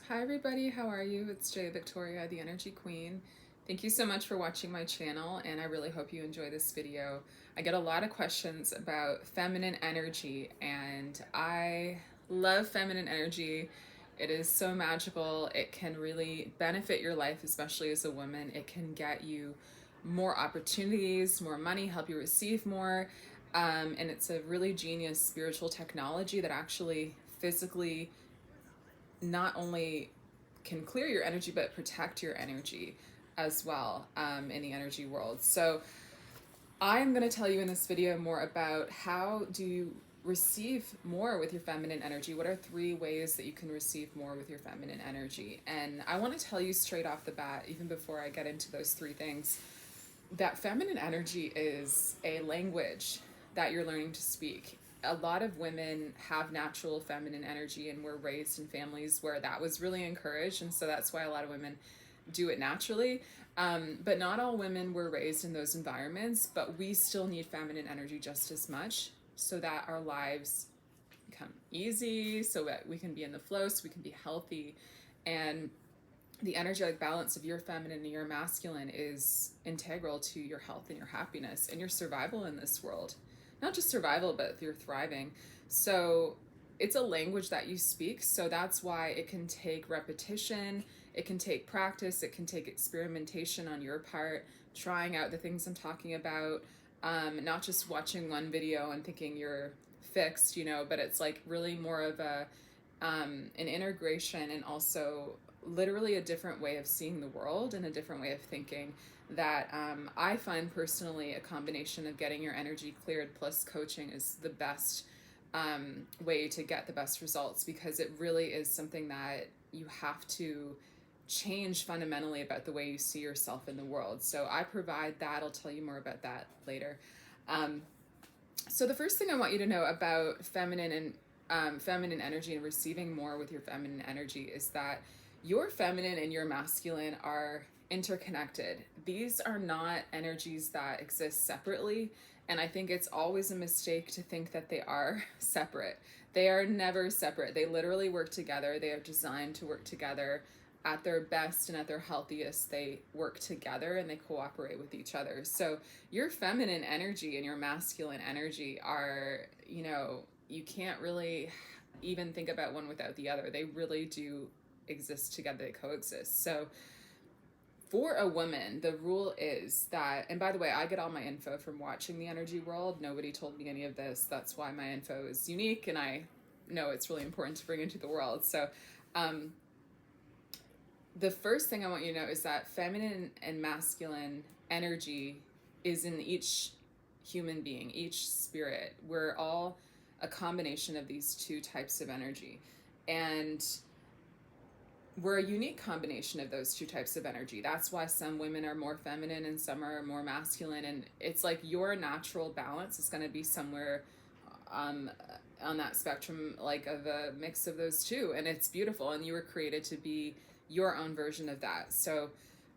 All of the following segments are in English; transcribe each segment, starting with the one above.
Hi everybody, how are you? It's Jay Victoria, the Energy Queen. Thank you so much for watching my channel, and I really hope you enjoy this video. I get a lot of questions about feminine energy, and I love feminine energy. It is so magical. It can really benefit your life, especially as a woman. It can get you more opportunities, more money, help you receive more. And it's a really genius spiritual technology that actually physically not only can clear your energy but protect your energy as well, in the energy world. So I'm going to tell you in this video more about how do you receive more with your feminine energy. What are 3 ways that you can receive more with your feminine energy? And I want to tell you straight off the bat, even before I get into those 3 things, that feminine energy is a language that you're learning to speak. A lot of women have natural feminine energy and were raised in families where that was really encouraged, and so that's why a lot of women do it naturally. But not all women were raised in those environments, but we still need feminine energy just as much so that our lives become easy, so that we can be in the flow, so we can be healthy. And the energetic balance of your feminine and your masculine is integral to your health and your happiness and your survival in this world. Not just survival, but your thriving. So it's a language that you speak. So that's why it can take repetition, it can take practice, it can take experimentation on your part, trying out the things I'm talking about, not just watching one video and thinking you're fixed, but it's like really more of an integration, and also literally a different way of seeing the world and a different way of thinking that I find personally a combination of getting your energy cleared plus coaching is the best way to get the best results, because it really is something that you have to change fundamentally about the way you see yourself in the world. So I provide that. I'll tell you more about that later. So the first thing I want you to know about feminine energy and receiving more with your feminine energy is that your feminine and your masculine are interconnected. These are not energies that exist separately, and I think it's always a mistake to think that they are separate. They are never separate. They literally work together. They are designed to work together. At their best and at their healthiest, they work together and they cooperate with each other. So your feminine energy and your masculine energy are, you can't really even think about one without the other. They really do exist together, they coexist. So for a woman, the rule is that, and by the way, I get all my info from watching the energy world. Nobody told me any of this. That's why my info is unique, and I know it's really important to bring into the world. So the first thing I want you to know is that feminine and masculine energy is in each human being, each spirit. We're all a combination of these 2 types of energy. And we're a unique combination of those 2 types of energy. That's why some women are more feminine and some are more masculine. And it's like your natural balance is going to be somewhere on that spectrum, like of a mix of those 2. And it's beautiful. And you were created to be your own version of that. So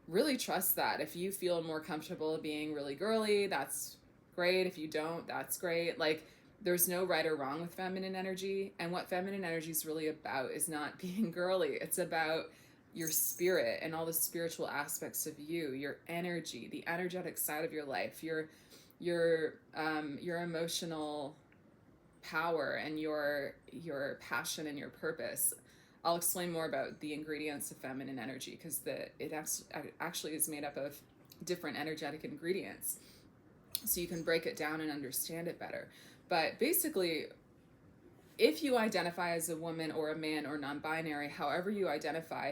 really trust that. If you feel more comfortable being really girly, that's great. If you don't, that's great. Like, there's no right or wrong with feminine energy. And what feminine energy is really about is not being girly. It's about your spirit and all the spiritual aspects of you, your energy, the energetic side of your life, your emotional power and your passion and your purpose. I'll explain more about the ingredients of feminine energy, because it actually is made up of different energetic ingredients, so you can break it down and understand it better. But basically, if you identify as a woman or a man or non-binary, however you identify,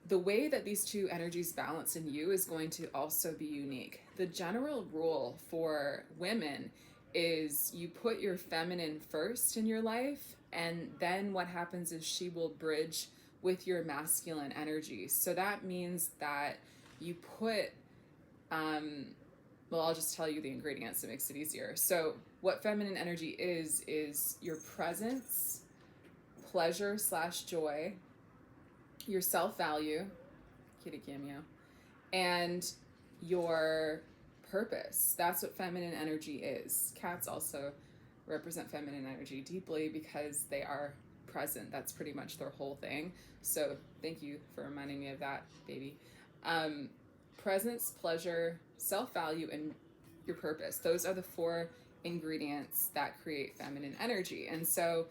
the way that these 2 energies balance in you is going to also be unique. The general rule for women is you put your feminine first in your life, and then what happens is she will bridge with your masculine energy. So that means that you put well, I'll just tell you the ingredients. It makes it easier. So what feminine energy is your presence, pleasure/joy, your self-value, kitty cameo, and your purpose. That's what feminine energy is. Cats also represent feminine energy deeply because they are present. That's pretty much their whole thing. So thank you for reminding me of that, baby. Presence, pleasure, self-value, and your purpose. Those are the four ingredients that create feminine energy. And so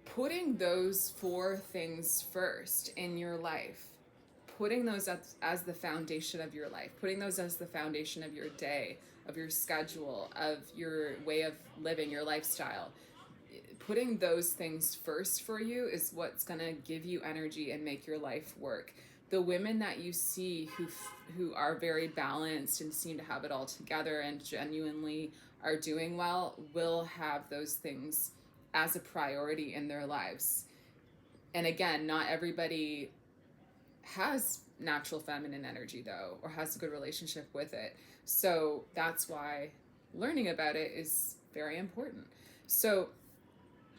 putting those four things first in your life, putting those as the foundation of your life, putting those as the foundation of your day, of your schedule, of your way of living, your lifestyle, putting those things first for you is what's going to give you energy and make your life work. The women that you see who are very balanced and seem to have it all together and genuinely are doing well will have those things as a priority in their lives. And again, not everybody has natural feminine energy though, or has a good relationship with it. So that's why learning about it is very important. So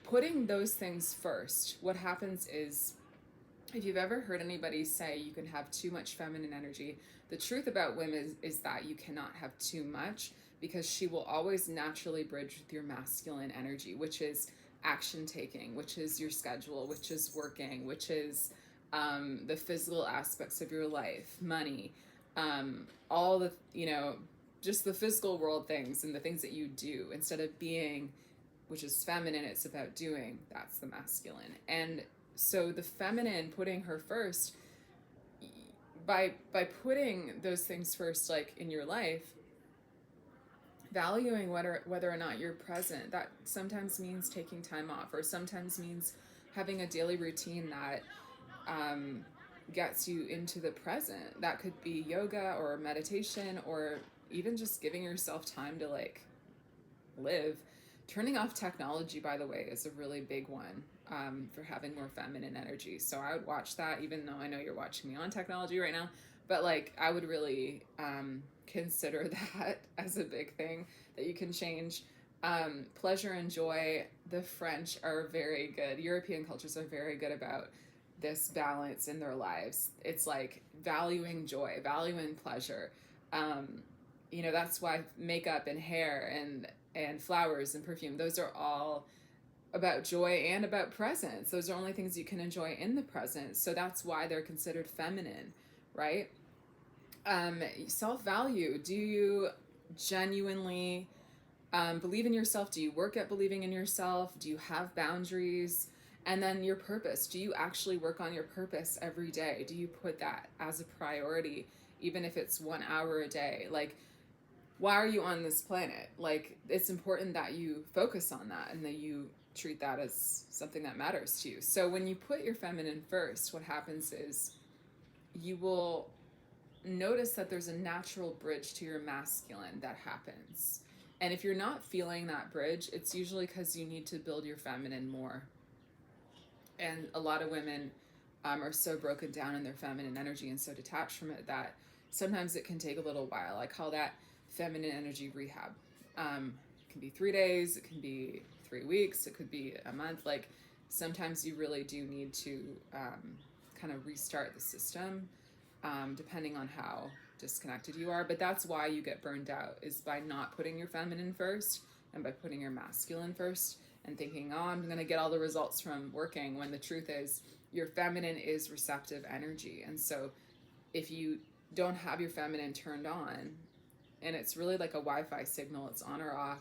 putting those things first, what happens is, if you've ever heard anybody say you can have too much feminine energy, the truth about women is that you cannot have too much, because she will always naturally bridge with your masculine energy, which is action taking, which is your schedule, which is working, which is the physical aspects of your life, money, all the, just the physical world things and the things that you do instead of being, which is feminine, it's about doing. That's the masculine. And so the feminine, putting her first, by putting those things first, like in your life, valuing whether or not you're present, that sometimes means taking time off, or sometimes means having a daily routine that gets you into the present. That could be yoga or meditation, or even just giving yourself time to like live. Turning off technology, by the way, is a really big one for having more feminine energy. So I would watch that, even though I know you're watching me on technology right now, but like I would really consider that as a big thing that you can change. Pleasure and joy, the French are very good. European cultures are very good about this balance in their lives. It's like valuing joy, valuing pleasure. That's why makeup and hair and flowers and perfume, those are all about joy and about presence. Those are only things you can enjoy in the present. So that's why they're considered feminine, right? Self-value. Do you genuinely believe in yourself? Do you work at believing in yourself? Do you have boundaries? And then your purpose. Do you actually work on your purpose every day? Do you put that as a priority, even if it's 1 hour a day? Like, why are you on this planet? Like, it's important that you focus on that and that you treat that as something that matters to you. So when you put your feminine first, what happens is you will notice that there's a natural bridge to your masculine that happens. And if you're not feeling that bridge, it's usually because you need to build your feminine more. And a lot of women are so broken down in their feminine energy and so detached from it that sometimes it can take a little while. I call that feminine energy rehab. It can be 3 days, it can be 3 weeks, it could be a month. Like, sometimes you really do need to kind of restart the system, depending on how disconnected you are. But that's why you get burned out, is by not putting your feminine first and by putting your masculine first and thinking, oh, I'm going to get all the results from working, when the truth is your feminine is receptive energy. And so if you don't have your feminine turned on, and it's really like a Wi-Fi signal, it's on or off,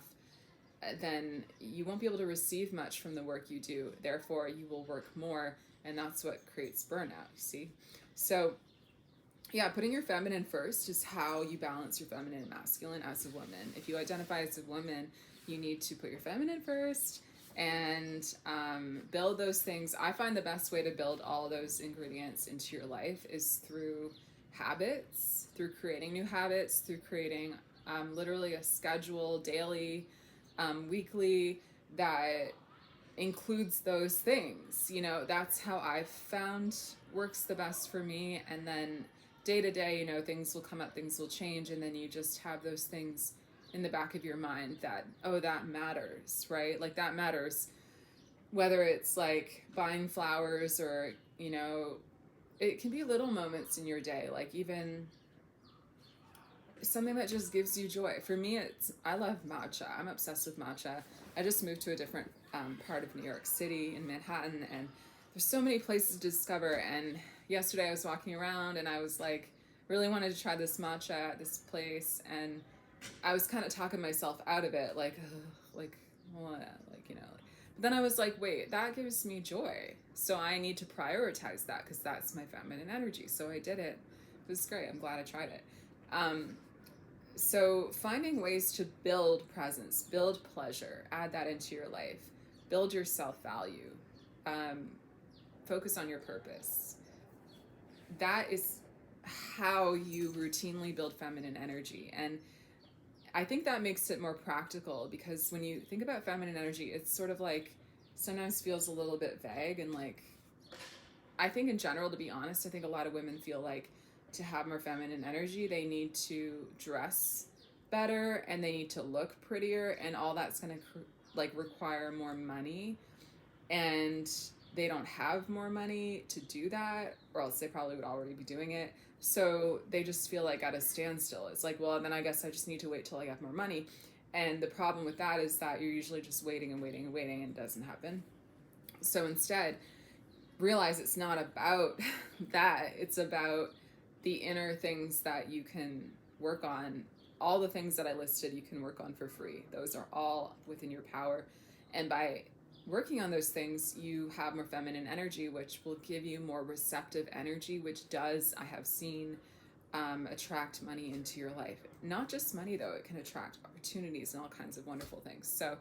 then you won't be able to receive much from the work you do. Therefore, you will work more, and that's what creates burnout, you see? So yeah, putting your feminine first is how you balance your feminine and masculine as a woman. If you identify as a woman, you need to put your feminine first and build those things. I find the best way to build all those ingredients into your life is through habits, through creating new habits, through creating literally a schedule, daily, weekly, that includes those things. That's how I've found works the best for me. And then day to day, things will come up, things will change, and then you just have those things in the back of your mind that, oh, that matters, right? Like, that matters, whether it's like buying flowers or, it can be little moments in your day, like even something that just gives you joy. For me, I love matcha. I'm obsessed with matcha. I just moved to a different part of New York City in Manhattan, and there's so many places to discover. And yesterday I was walking around and I was like, really wanted to try this matcha at this place, and I was kind of talking myself out of it, like, ugh, like, what, like, you know. But then I was like, wait, that gives me joy, so I need to prioritize that because that's my feminine energy. So I did it. It was great. I'm glad I tried it. So finding ways to build presence, build pleasure, add that into your life, build your self-value, focus on your purpose. That is how you routinely build feminine energy. And I think that makes it more practical, because when you think about feminine energy, it's sort of like sometimes feels a little bit vague. And like, I think in general, to be honest, I think a lot of women feel like to have more feminine energy, they need to dress better and they need to look prettier, and all that's going to like require more money, and they don't have more money to do that, or else they probably would already be doing it. So they just feel like at a standstill. It's like, well, then I guess I just need to wait till I have more money. And the problem with that is that you're usually just waiting and waiting and waiting, and it doesn't happen. So instead, realize it's not about that. It's about the inner things that you can work on. All the things that I listed, you can work on for free. Those are all within your power. And by working on those things, you have more feminine energy, which will give you more receptive energy, which does, I have seen, attract money into your life. Not just money, though. It can attract opportunities and all kinds of wonderful things. So,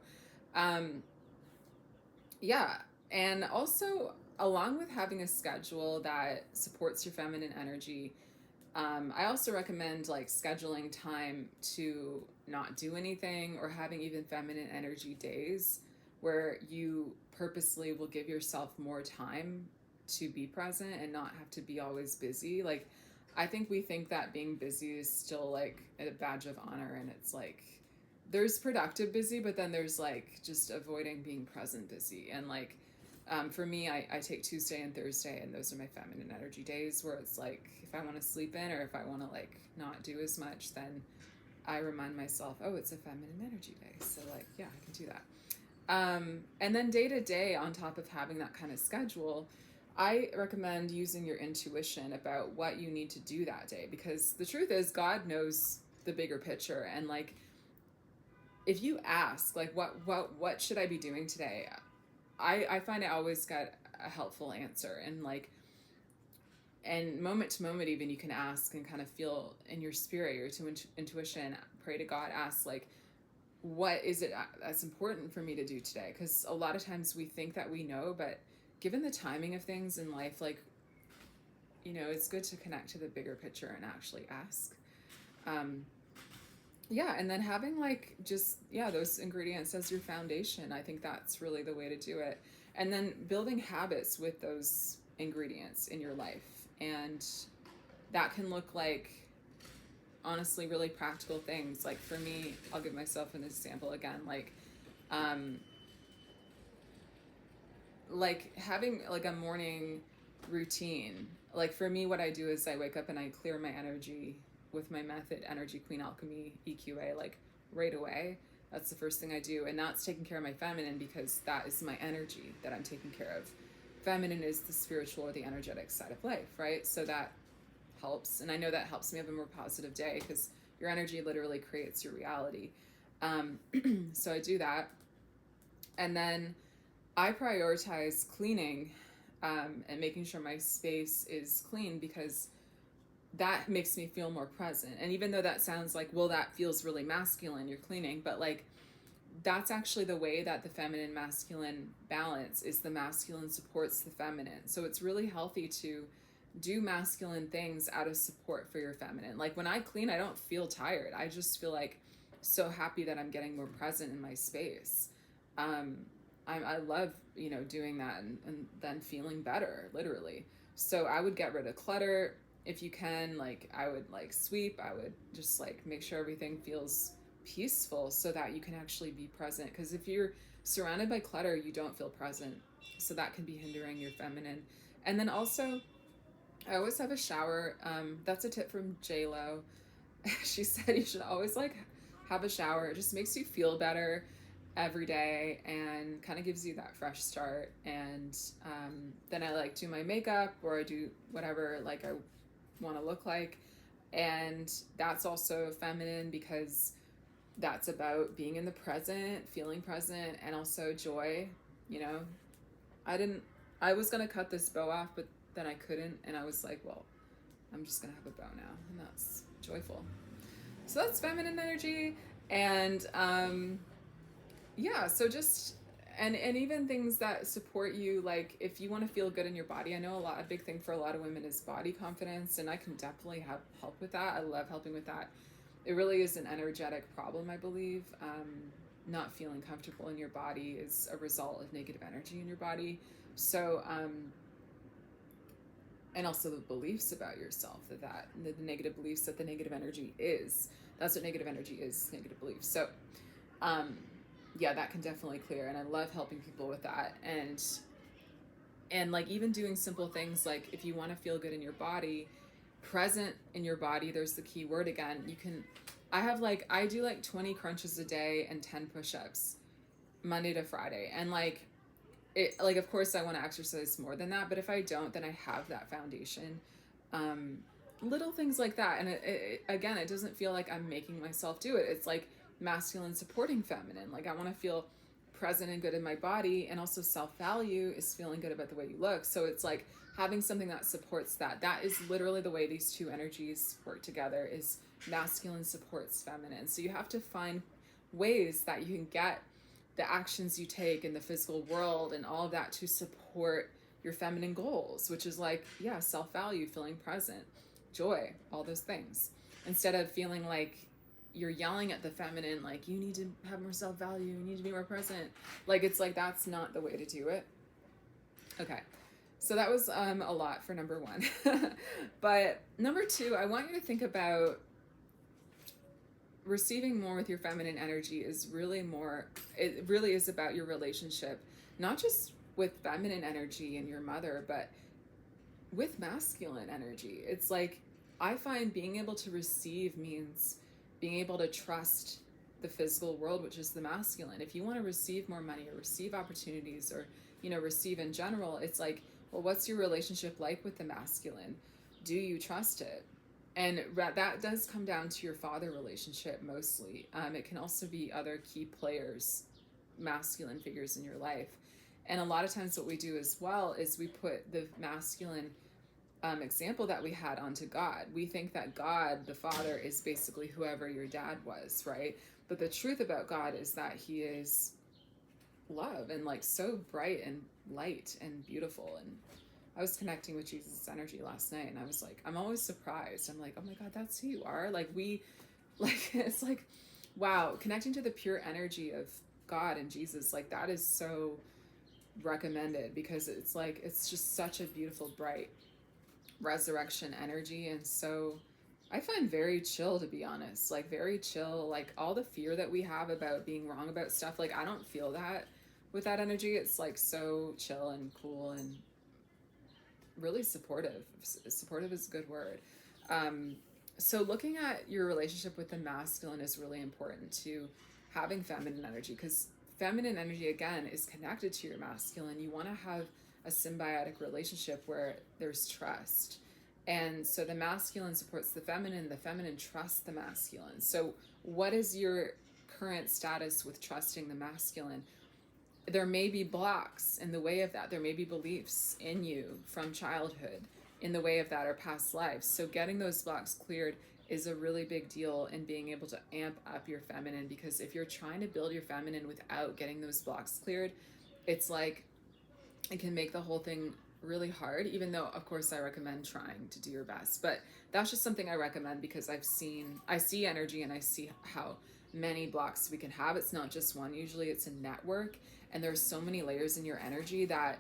yeah. And also, along with having a schedule that supports your feminine energy, I also recommend like scheduling time to not do anything, or having even feminine energy days where you purposely will give yourself more time to be present and not have to be always busy. Like, I think we think that being busy is still like a badge of honor, and it's like there's productive busy, but then there's like just avoiding being present busy. And like, for me, I take Tuesday and Thursday, and those are my feminine energy days, where it's like if I want to sleep in, or if I want to like not do as much, then I remind myself, oh, it's a feminine energy day. So like, yeah, I can do that. And then day to day, on top of having that kind of schedule, I recommend using your intuition about what you need to do that day, because the truth is God knows the bigger picture. And like, if you ask like, what should I be doing today? I find I always get a helpful answer. And like, and moment to moment, even, you can ask and kind of feel in your spirit, your intuition, pray to God, ask like, what is it that's important for me to do today? Because a lot of times we think that we know, but given the timing of things in life, like, you know, it's good to connect to the bigger picture and actually ask. Yeah, and then having like just, yeah, those ingredients as your foundation, I think that's really the way to do it. And then building habits with those ingredients in your life. And that can look like, honestly, really practical things. Like for me, I'll give myself an example again, like having like a morning routine. Like for me, what I do is I wake up and I clear my energy with my method, Energy Queen Alchemy EQA, like right away. That's the first thing I do. And that's taking care of my feminine, because that is my energy that I'm taking care of. Feminine is the spiritual or the energetic side of life, right? So that helps. And I know that helps me have a more positive day, because your energy literally creates your reality. So I do that. And then I prioritize cleaning, and making sure my space is clean, because that makes me feel more present. And even though that sounds like, well, that feels really masculine, you're cleaning, but like, that's actually the way that the feminine masculine balance is. The masculine supports the feminine. So it's really healthy to do masculine things out of support for your feminine. Like when I clean, I don't feel tired. I just feel like so happy that I'm getting more present in my space. I love, you know, doing that, and then feeling better, literally. So I would get rid of clutter if you can. Like I would like sweep. I would just like make sure everything feels peaceful, so that you can actually be present. Because if you're surrounded by clutter, you don't feel present. So that can be hindering your feminine. And then also, I always have a shower. That's a tip from J-Lo. She said you should always like have a shower. It just makes you feel better. every day and kind of gives you that fresh start. And then I like do my makeup, or I do whatever like I want to look like. And that's also feminine because that's about being in the present, feeling present, and also joy. You know, I was going to cut this bow off, but then I couldn't. And I was like, well, I'm just going to have a bow now. And that's joyful. So that's feminine energy. And yeah, so just, and even things that support you, like if you want to feel good in your body. I know a big thing for a lot of women is body confidence, and I can definitely have help with that. I love helping with that. It really is an energetic problem, I believe. Not feeling comfortable in your body is a result of negative energy in your body. So and also the beliefs about yourself, that the negative beliefs that the negative energy is. That's what negative energy is, negative beliefs. So yeah, that can definitely clear, and I love helping people with that. And like even doing simple things, like if you want to feel good in your body, present in your body, there's the key word again. I do like 20 crunches a day and 10 push-ups Monday to Friday. And like of course I want to exercise more than that, but if I don't, then I have that foundation. Little things like that. And again, it doesn't feel like I'm making myself do it. It's like masculine supporting feminine. Like I want to feel present and good in my body, and also self-value is feeling good about the way you look. So it's like having something that supports that. That is literally the way these two energies work together, is masculine supports feminine. So you have to find ways that you can get the actions you take in the physical world and all of that to support your feminine goals, which is like, yeah, self-value, feeling present, joy, all those things. Instead of feeling like you're yelling at the feminine, like you need to have more self-value, you need to be more present. Like it's like, that's not the way to do it. Okay. So that was a lot for number one. But number two, I want you to think about receiving more with your feminine energy is really more, it really is about your relationship, not just with feminine energy and your mother, but with masculine energy. It's like, I find being able to receive means being able to trust the physical world, which is the masculine. If you want to receive more money or receive opportunities, or, you know, receive in general, it's like, well, what's your relationship like with the masculine? Do you trust it? And that does come down to your father relationship mostly. It can also be other key players, masculine figures in your life. And a lot of times what we do as well is we put the masculine example that we had onto God. We think that God, the Father, is basically whoever your dad was, right? But the truth about God is that he is love, and like so bright and light and beautiful. And I was connecting with Jesus' energy last night, and I was like, I'm always surprised. I'm like, oh my God, that's who you are. Like it's like, wow, connecting to the pure energy of God and Jesus, like that is so recommended, because it's like, it's just such a beautiful, bright resurrection energy. And so I find very chill, to be honest, like very chill. Like all the fear that we have about being wrong about stuff, like I don't feel that with that energy. It's like so chill and cool and really supportive. Supportive is a good word. So looking at your relationship with the masculine is really important to having feminine energy, because feminine energy, again, is connected to your masculine. You want to have a symbiotic relationship where there's trust. And so the masculine supports the feminine trusts the masculine. So what is your current status with trusting the masculine? There may be blocks in the way of that. There may be beliefs in you from childhood in the way of that, or past lives. So getting those blocks cleared is a really big deal in being able to amp up your feminine, because if you're trying to build your feminine without getting those blocks cleared, it's like, it can make the whole thing really hard, even though of course I recommend trying to do your best. But that's just something I recommend, because I see energy, and I see how many blocks we can have. It's not just one. Usually it's a network, and there's so many layers in your energy that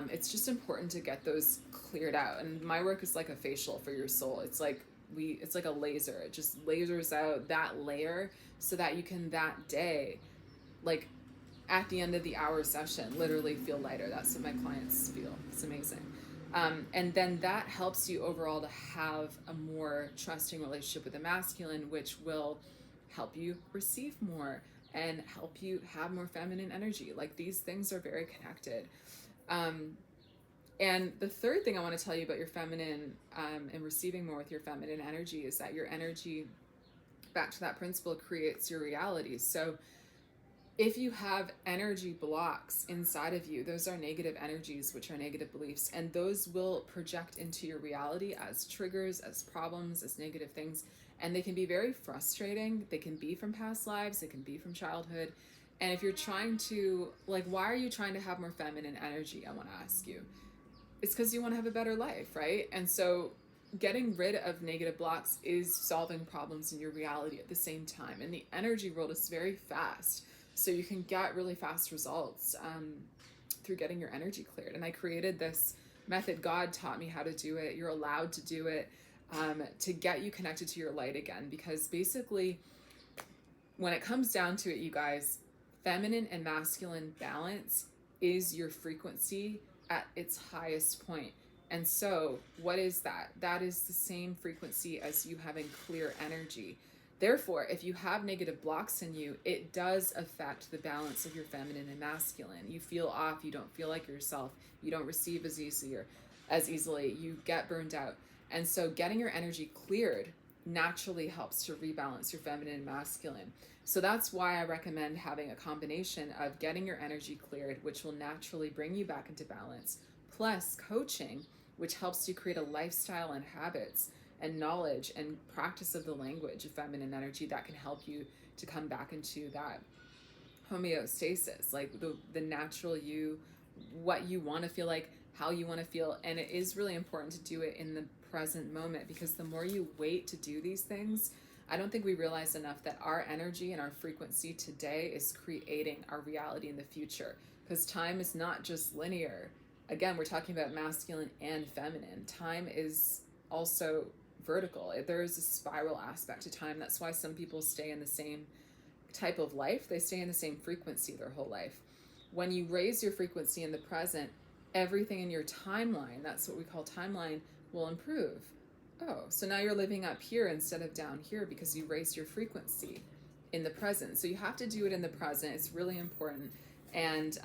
it's just important to get those cleared out. And my work is like a facial for your soul. It's like a laser. It just lasers out that layer so that you can that day, like at the end of the hour session, literally feel lighter. That's what my clients feel. It's amazing. And then that helps you overall to have a more trusting relationship with the masculine, which will help you receive more. and help you have more feminine energy. Like, these things are very connected. And the third thing I want to tell you about your feminine, and receiving more with your feminine energy, is that your energy, back to that principle, creates your reality. So if you have energy blocks inside of you, those are negative energies, which are negative beliefs, and those will project into your reality as triggers, as problems, as negative things. And they can be very frustrating. They can be from past lives, they can be from childhood. And if you're trying to, like, why are you trying to have more feminine energy? I want to ask you. It's because you want to have a better life, right? And so getting rid of negative blocks is solving problems in your reality at the same time. And the energy world is very fast. So you can get really fast results through getting your energy cleared. And I created this method. God taught me how to do it. You're allowed to do it to get you connected to your light again. Because basically, when it comes down to it, you guys, feminine and masculine balance is your frequency at its highest point. And so, what is that? That is the same frequency as you having clear energy. Therefore, if you have negative blocks in you, it does affect the balance of your feminine and masculine. You feel off, you don't feel like yourself, you don't receive as easily, you get burned out. And so getting your energy cleared naturally helps to rebalance your feminine and masculine. So that's why I recommend having a combination of getting your energy cleared, which will naturally bring you back into balance, plus coaching, which helps you create a lifestyle and habits and knowledge and practice of the language of feminine energy that can help you to come back into that homeostasis, like the natural you, what you want to feel like, how you want to feel. And it is really important to do it in the present moment, because the more you wait to do these things, I don't think we realize enough that our energy and our frequency today is creating our reality in the future, because time is not just linear. Again, we're talking about masculine and feminine. Time is also vertical. There is a spiral aspect to time. That's why some people stay in the same type of life. They stay in the same frequency their whole life. When you raise your frequency in the present, everything in your timeline, that's what we call timeline, will improve. Oh, so now you're living up here instead of down here because you raised your frequency in the present. So you have to do it in the present. It's really important. And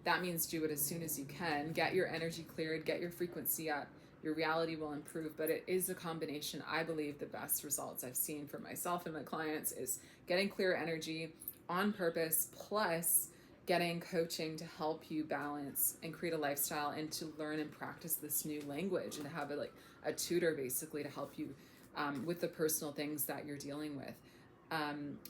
that means do it as soon as you can. Get your energy cleared, get your frequency up. Your reality will improve, but it is a combination. I believe the best results I've seen for myself and my clients is getting clear energy on purpose, plus getting coaching to help you balance and create a lifestyle, and to learn and practice this new language, and to have a tutor basically to help you with the personal things that you're dealing with.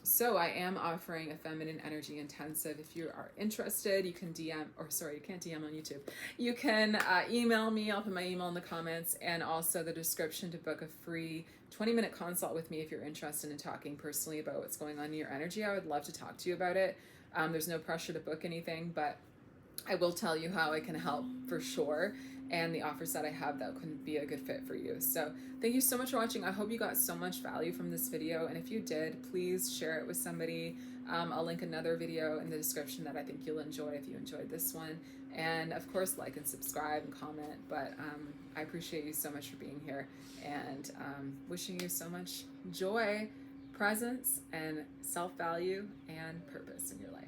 So I am offering a feminine energy intensive. If you are interested, you can DM, or sorry, you can't DM on YouTube. You can email me. I'll put my email in the comments, and also the description to book a free 20-minute consult with me if you're interested in talking personally about what's going on in your energy. I would love to talk to you about it. There's no pressure to book anything, but I will tell you how I can help for sure, and the offers that I have that could be a good fit for you. So thank you so much for watching. I hope you got so much value from this video, and if you did, please share it with somebody. I'll link another video in the description that I think you'll enjoy if you enjoyed this one. And of course, like and subscribe and comment. But I appreciate you so much for being here, and wishing you so much joy, presence, and self-value and purpose in your life.